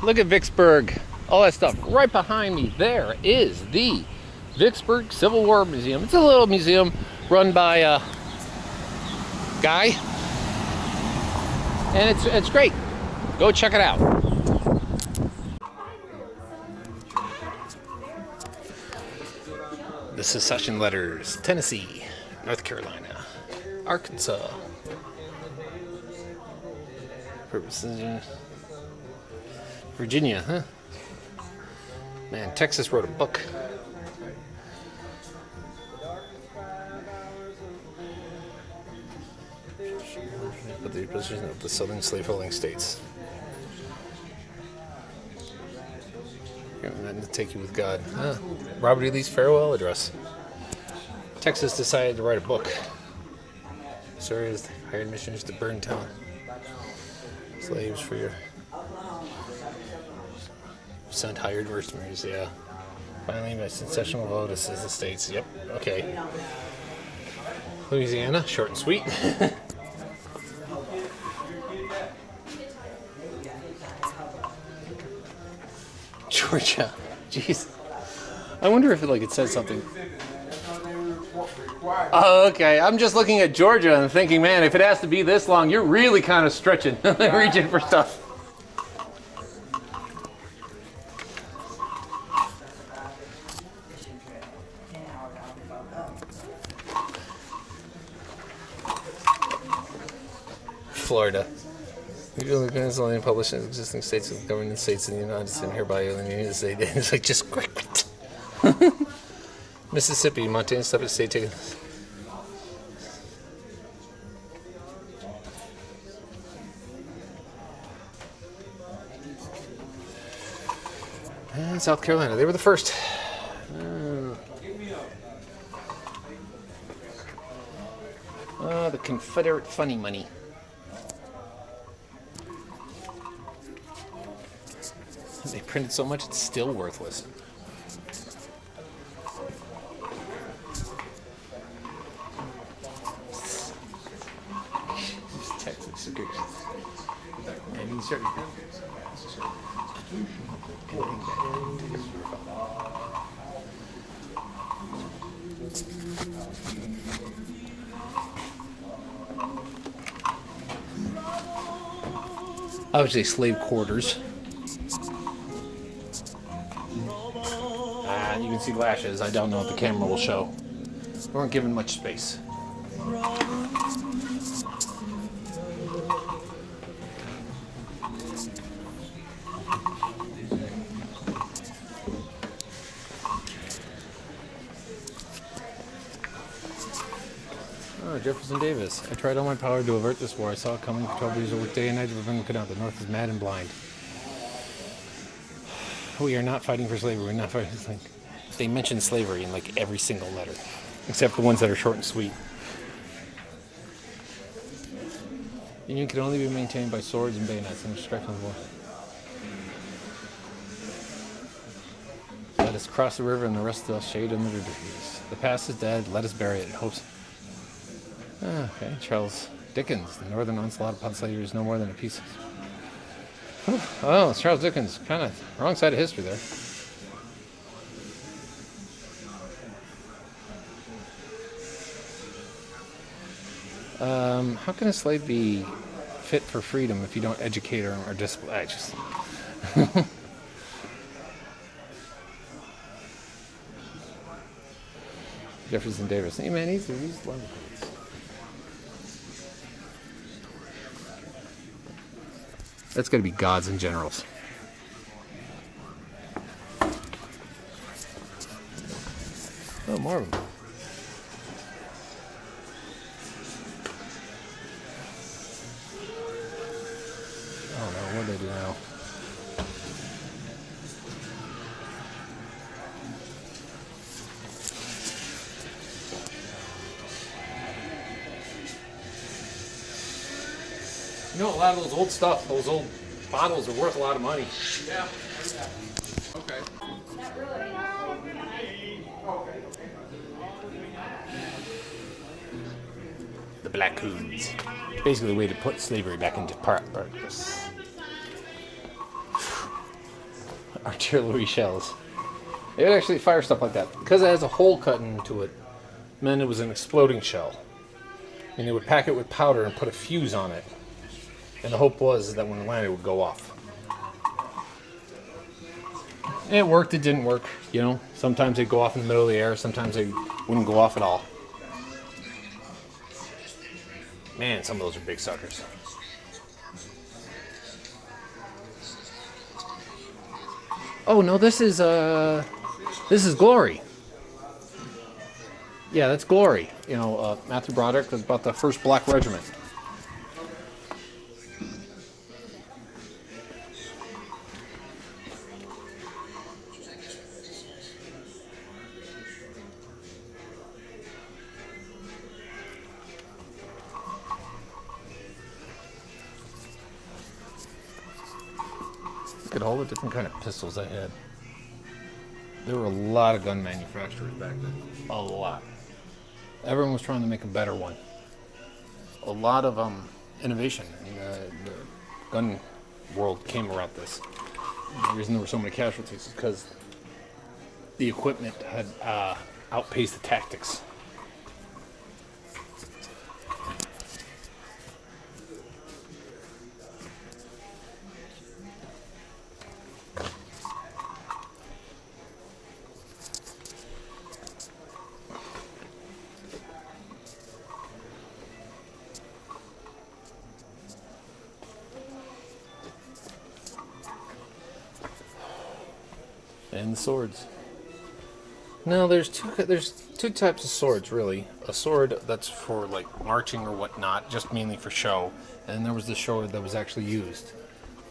look at Vicksburg, all that stuff. Right behind me there is the Vicksburg Civil War Museum. It's a little museum run by a guy, and it's great. Go check it out. The secession letters: Tennessee, North Carolina, Arkansas. Purposes. Virginia, huh? Man, Texas wrote a book. But the position of the southern slaveholding states. To take you with God. Huh. Robert E. Lee's farewell address. Texas decided to write a book. Missouri hired missionaries to burn town. Slaves for your... Sent hired mercenaries, yeah. Finally, by secessional vote, it says the states. Yep, okay. Louisiana, short and sweet. Georgia, jeez. I wonder if it says something. Oh, okay. I'm just looking at Georgia and thinking, man, if it has to be this long, you're really kind of stretching, reaching for stuff. Florida. It's only published in existing states of governing states in the United States and hereby in the United States. It's like just quick. Mississippi, Montana, separate state taken. And South Carolina, they were the first. The Confederate funny money. They printed so much it's still worthless. Texas, and you start obviously slave quarters. You can see lashes. I don't know if the camera will show. We weren't given much space. Oh, Jefferson Davis. I tried all my power to avert this war. I saw it coming for 12 years a week, day and night. Everyone could out. The North is mad and blind. We are not fighting for slavery. We're not fighting for slavery. They mention slavery in every single letter, except the ones that are short and sweet. The Union can only be maintained by swords and bayonets and strife on the war. Let us cross the river and the rest of us shade under the trees. The past is dead. Let us bury it in hopes. Okay, Charles Dickens. The northern onslaught upon slavery is no more than a piece of... Oh, it's Charles Dickens. Kind of wrong side of history there. How can a slave be fit for freedom if you don't educate her or discipline? Jefferson Davis. Hey man, he's wonderful. That's got to be gods and generals. Oh, more of them. I don't know, what do they do now? You know, a lot of those old stuff, those old bottles are worth a lot of money. Yeah. Okay. The Black Coons. Basically a way to put slavery back into practice. artillery shells. It would actually fire stuff like that. Because it has a hole cut into it, meant it was an exploding shell. And they would pack it with powder and put a fuse on it. And the hope was that when it landed, it would go off. And it worked, it didn't work, you know. Sometimes they'd go off in the middle of the air, sometimes they wouldn't go off at all. Man, some of those are big suckers. Oh no, this is Glory. Yeah, that's Glory. You know, Matthew Broderick was about the 1st Black Regiment. Look at all the different kind of pistols I had. There were a lot of gun manufacturers back then. A lot. Everyone was trying to make a better one. A lot of innovation in the gun world came around this. The reason there were so many casualties is because the equipment had outpaced the tactics. And the swords. Now there's two types of swords really. A sword that's for like marching or whatnot, just mainly for show, and there was the sword that was actually used.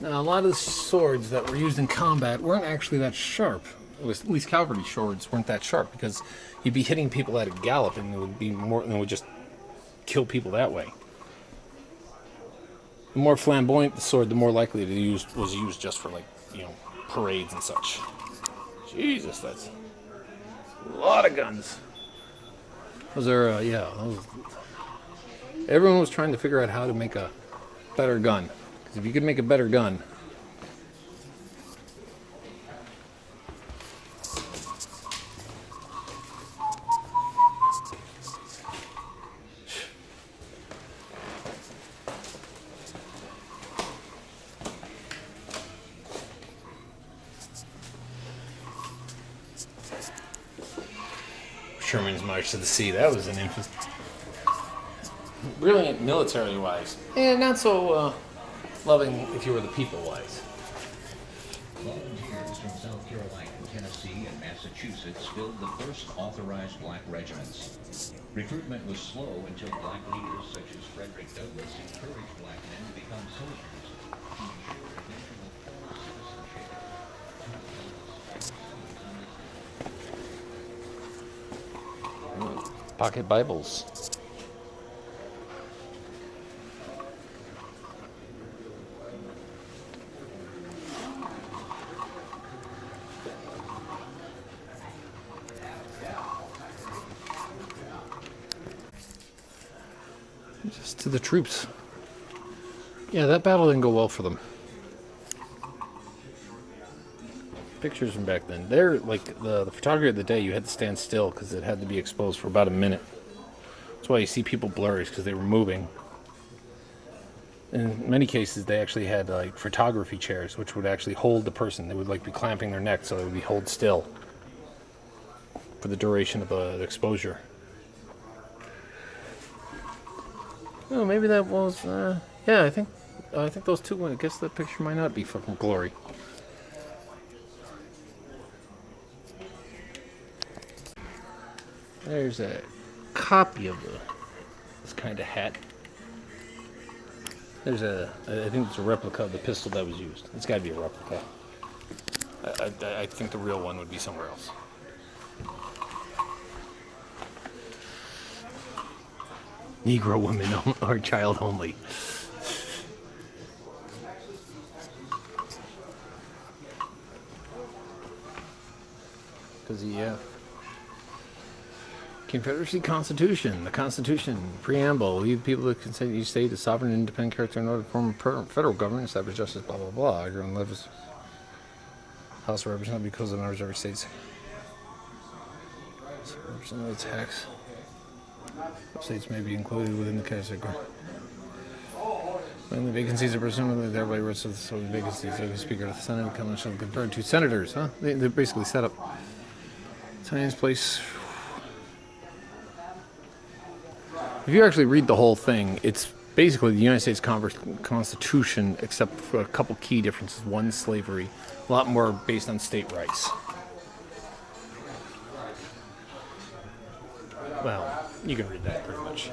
Now a lot of the swords that were used in combat weren't actually that sharp. At least cavalry swords weren't that sharp because you'd be hitting people at a gallop and it would be more, and it would just kill people that way. The more flamboyant the sword, the more likely it was used just for like, you know, parades and such. Jesus, that's a lot of guns. Those are, everyone was trying to figure out how to make a better gun. Because if you could make a better gun, Sherman's March to the Sea, that was an infant. Brilliant military-wise, and not so loving if you were the people-wise. Volunteers from South Carolina, Tennessee, and Massachusetts filled the first authorized black regiments. Recruitment was slow until black leaders such as Frederick Douglass encouraged black men to become soldiers to ensure eventual full citizenship. Pocket Bibles. Just to the troops. Yeah, that battle didn't go well for them. Pictures from back then. They're like the photography of the day, you had to stand still because it had to be exposed for about a minute. That's why you see people blurry, because they were moving. In many cases, they actually had like photography chairs, which would actually hold the person. They would like be clamping their neck, so they would be hold still for the duration of the exposure. Oh, maybe that was. Yeah, I think those two. I guess that picture might not be fucking Glory. There's a copy of this kind of hat. There's I think it's a replica of the pistol that was used. It's got to be a replica. I think the real one would be somewhere else. Negro women or child only. Because Confederacy Constitution, the Constitution, Preamble, leave people to consent each state a sovereign and independent character in order to form a federal government, establish justice, blah, blah, blah. Everyone lives. House of Representatives because of members of every states. Representative tax. States may be included within the category. When the vacancies are presumably thereby rest of the vacancies of the Speaker of the Senate come shall confer to senators, huh? They're basically set up. Times, place. If you actually read the whole thing, it's basically the United States Constitution, except for a couple key differences. One, slavery. A lot more based on state rights. Well, you can read that pretty much.